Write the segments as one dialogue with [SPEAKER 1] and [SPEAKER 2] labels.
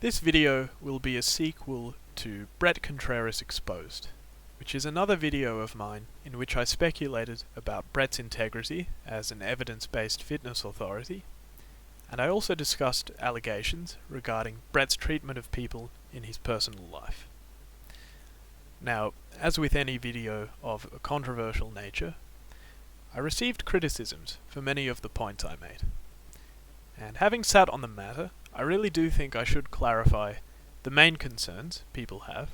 [SPEAKER 1] This video will be a sequel to Bret Contreras Exposed, which is another video of mine in which I speculated about Bret's integrity as an evidence-based fitness authority, and I also discussed allegations regarding Bret's treatment of people in his personal life. Now, as with any video of a controversial nature, I received criticisms for many of the points I made. And having sat on the matter, I really do think I should clarify the main concerns people have,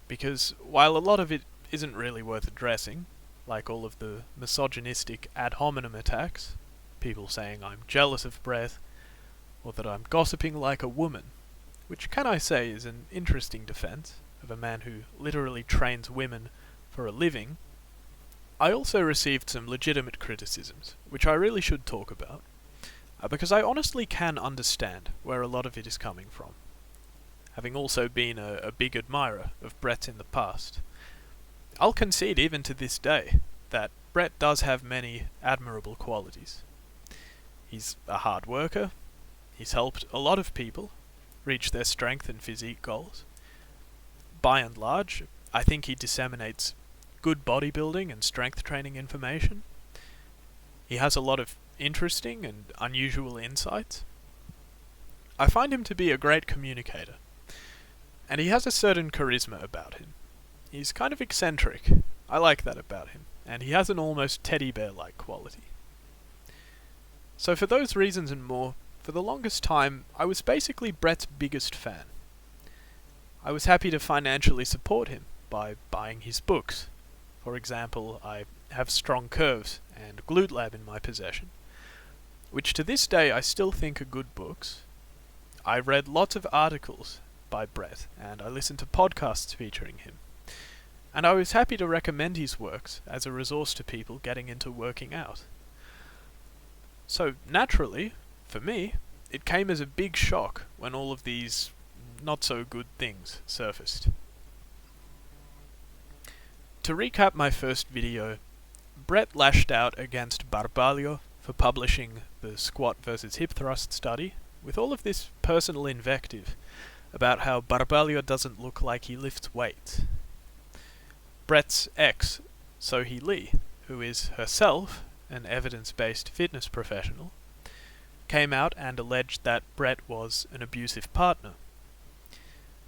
[SPEAKER 1] because while a lot of it isn't really worth addressing, like all of the misogynistic ad hominem attacks, people saying I'm jealous of Bret, or that I'm gossiping like a woman, which can I say is an interesting defense of a man who literally trains women for a living, I also received some legitimate criticisms, which I really should talk about, because I honestly can understand where a lot of it is coming from, having also been a big admirer of Bret in the past. I'll concede even to this day that Bret does have many admirable qualities. He's a hard worker, he's helped a lot of people reach their strength and physique goals. By and large, I think he disseminates good bodybuilding and strength training information. He has a lot of interesting and unusual insights. I find him to be a great communicator, and he has a certain charisma about him. He's kind of eccentric. I like that about him, and he has an almost teddy bear-like quality. So for those reasons and more, for the longest time, I was basically Bret's biggest fan. I was happy to financially support him by buying his books. For example, I have Strong Curves and Glute Lab in my possession, which to this day I still think are good books. I read lots of articles by Bret, and I listened to podcasts featuring him. And I was happy to recommend his works as a resource to people getting into working out. So naturally, for me, it came as a big shock when all of these not-so-good things surfaced. To recap my first video, Bret lashed out against Barbalio for publishing the squat versus hip thrust study, with all of this personal invective about how Barbalio doesn't look like he lifts weights. Bret's ex, Sohee Lee, who is herself an evidence-based fitness professional, came out and alleged that Bret was an abusive partner.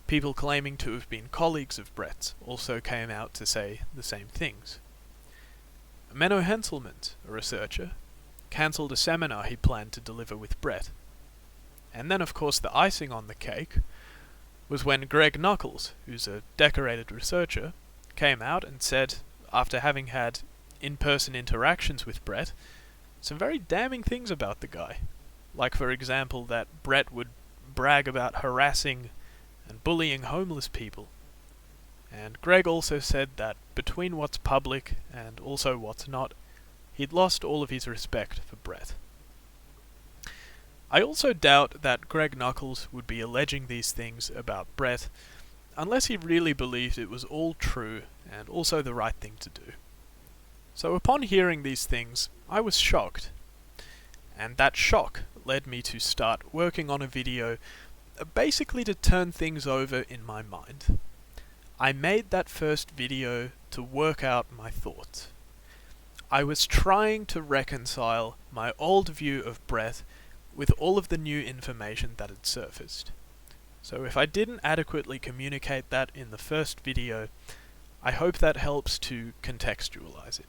[SPEAKER 1] People claiming to have been colleagues of Bret's also came out to say the same things. Menno Henselmans, a researcher, cancelled a seminar he planned to deliver with Bret. And then of course the icing on the cake was when Greg Nuckols, who's a decorated researcher, came out and said, after having had in-person interactions with Bret, some very damning things about the guy. Like for example that Bret would brag about harassing and bullying homeless people. And Greg also said that between what's public and also what's not, he'd lost all of his respect for Bret. I also doubt that Greg Nuckols would be alleging these things about Bret unless he really believed it was all true and also the right thing to do. So upon hearing these things, I was shocked. And that shock led me to start working on a video basically to turn things over in my mind. I made that first video to work out my thoughts. I was trying to reconcile my old view of Bret with all of the new information that had surfaced. So if I didn't adequately communicate that in the first video, I hope that helps to contextualize it.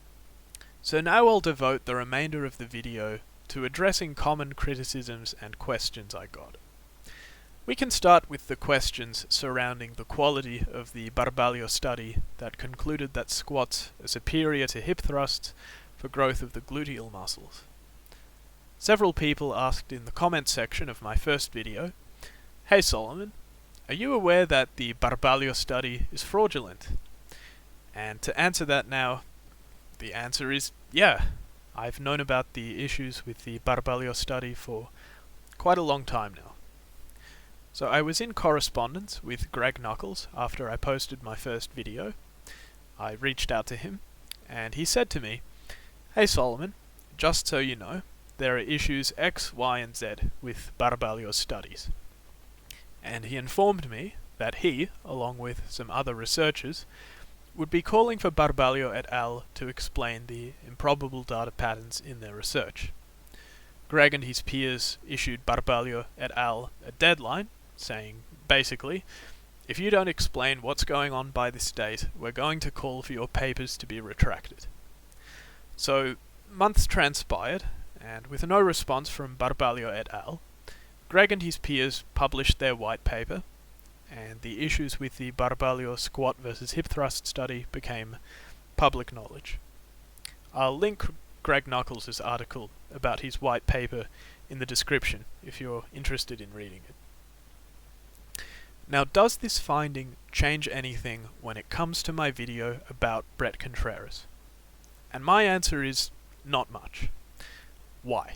[SPEAKER 1] So now I'll devote the remainder of the video to addressing common criticisms and questions I got. We can start with the questions surrounding the quality of the Barbalio study that concluded that squats are superior to hip thrusts for growth of the gluteal muscles. Several people asked in the comment section of my first video, "Hey Solomon, are you aware that the Barbalio study is fraudulent?" And to answer that now, the answer is yeah. I've known about the issues with the Barbalio study for quite a long time now. So I was in correspondence with Greg Nuckols after I posted my first video. I reached out to him, and he said to me, "Hey Solomon, just so you know, there are issues X, Y, and Z with Barbalio's studies. and he informed me that he, along with some other researchers, would be calling for Barbalio et al. To explain the improbable data patterns in their research. Greg and his peers issued Barbalio et al. A deadline, saying, basically, if you don't explain what's going on by this date, we're going to call for your papers to be retracted. So, months transpired, and with no response from Barbalio et al., Greg and his peers published their white paper, and the issues with the Barbalio squat versus hip thrust study became public knowledge. I'll link Greg Nuckolls' article about his white paper in the description if you're interested in reading it. Now, does this finding change anything when it comes to my video about Bret Contreras? And my answer is not much. Why?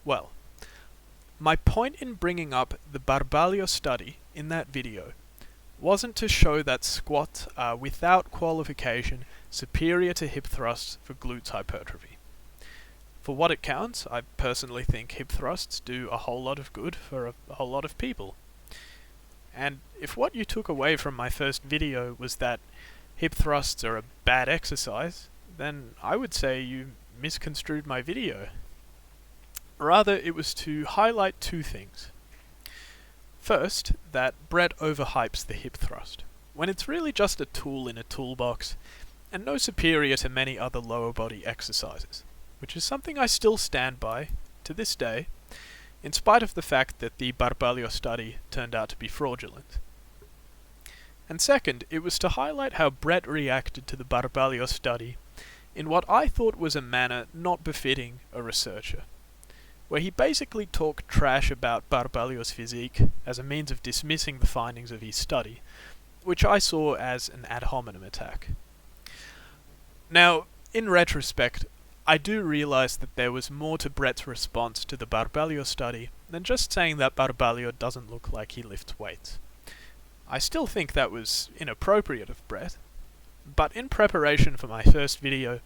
[SPEAKER 1] Well, my point in bringing up the Barbalio study in that video wasn't to show that squats are without qualification superior to hip thrusts for glutes hypertrophy. For what it counts, I personally think hip thrusts do a whole lot of good for a whole lot of people. And if what you took away from my first video was that hip thrusts are a bad exercise, then I would say you misconstrued my video. Rather, it was to highlight two things. First, that Bret overhypes the hip thrust, when it's really just a tool in a toolbox, and no superior to many other lower body exercises, which is something I still stand by, to this day, in spite of the fact that the Barbalio study turned out to be fraudulent. And second, it was to highlight how Bret reacted to the Barbalio study in what I thought was a manner not befitting a researcher, where he basically talked trash about Barbalio's physique as a means of dismissing the findings of his study, which I saw as an ad hominem attack. Now, in retrospect, I do realize that there was more to Bret's response to the Barbalio study than just saying that Barbalio doesn't look like he lifts weights. I still think that was inappropriate of Bret, but in preparation for my first video,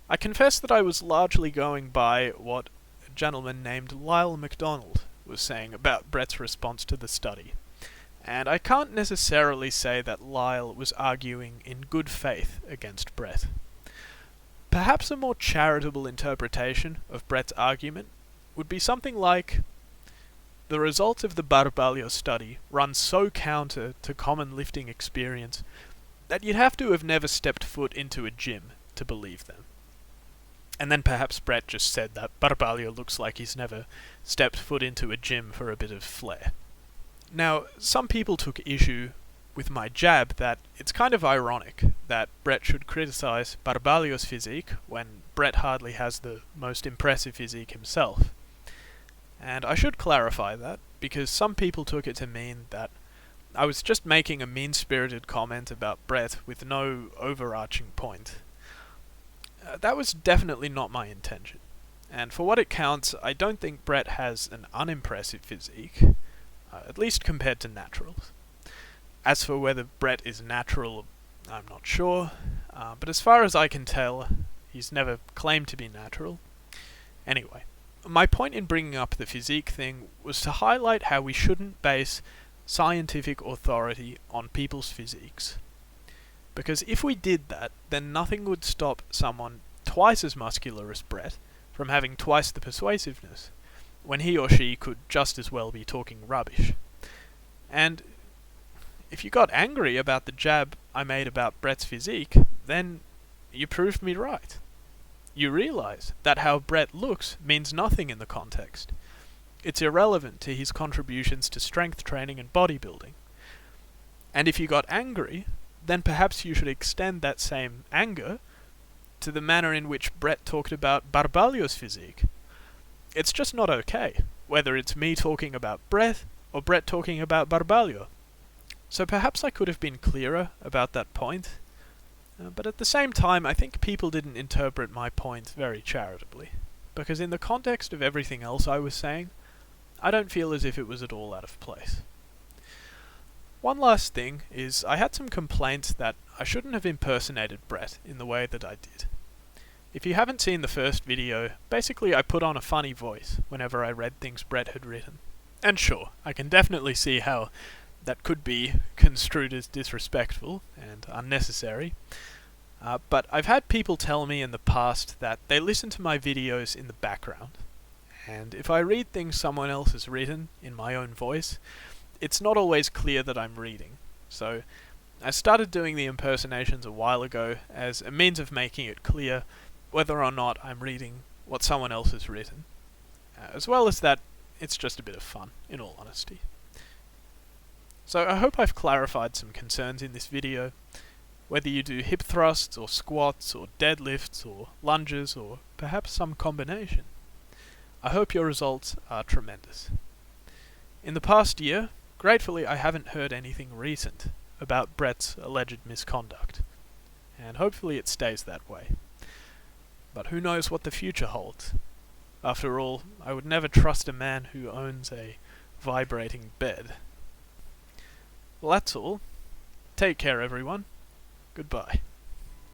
[SPEAKER 1] I confess that I was largely going by what a gentleman named Lyle McDonald was saying about Bret's response to the study, and I can't necessarily say that Lyle was arguing in good faith against Bret. Perhaps a more charitable interpretation of Bret's argument would be something like, the results of the Barbalio study run so counter to common lifting experience that you'd have to have never stepped foot into a gym to believe them. And then perhaps Bret just said that Barbalio looks like he's never stepped foot into a gym for a bit of flair. Now, some people took issue with my jab that it's kind of ironic that Bret should criticize Barbalio's physique when Bret hardly has the most impressive physique himself. And I should clarify that, because some people took it to mean that I was just making a mean-spirited comment about Bret with no overarching point. That was definitely not my intention. And for what it counts, I don't think Bret has an unimpressive physique, at least compared to naturals. As for whether Bret is natural, I'm not sure, but as far as I can tell, he's never claimed to be natural. Anyway, my point in bringing up the physique thing was to highlight how we shouldn't base scientific authority on people's physiques. Because if we did that, then nothing would stop someone twice as muscular as Bret from having twice the persuasiveness, when he or she could just as well be talking rubbish. And if you got angry about the jab I made about Bret's physique, then you proved me right. You realize that how Bret looks means nothing in the context. It's irrelevant to his contributions to strength training and bodybuilding. And if you got angry, then perhaps you should extend that same anger to the manner in which Bret talked about Barbalio's physique. It's just not okay, whether it's me talking about Bret or Bret talking about Barbalio. So perhaps I could have been clearer about that point, but at the same time I think people didn't interpret my point very charitably, because in the context of everything else I was saying, I don't feel as if it was at all out of place. One last thing is, I had some complaints that I shouldn't have impersonated Bret in the way that I did. If you haven't seen the first video, basically I put on a funny voice whenever I read things Bret had written. And sure, I can definitely see how that could be construed as disrespectful and unnecessary. But I've had people tell me in the past that they listen to my videos in the background, and if I read things someone else has written in my own voice, it's not always clear that I'm reading. So I started doing the impersonations a while ago as a means of making it clear whether or not I'm reading what someone else has written. As well as that, it's just a bit of fun, in all honesty. So I hope I've clarified some concerns in this video. Whether you do hip thrusts or squats or deadlifts or lunges or perhaps some combination, I hope your results are tremendous. In the past year, gratefully I haven't heard anything recent about Brett's alleged misconduct, and hopefully it stays that way. But who knows what the future holds? After all, I would never trust a man who owns a vibrating bed. Well, that's all. Take care, everyone. Goodbye.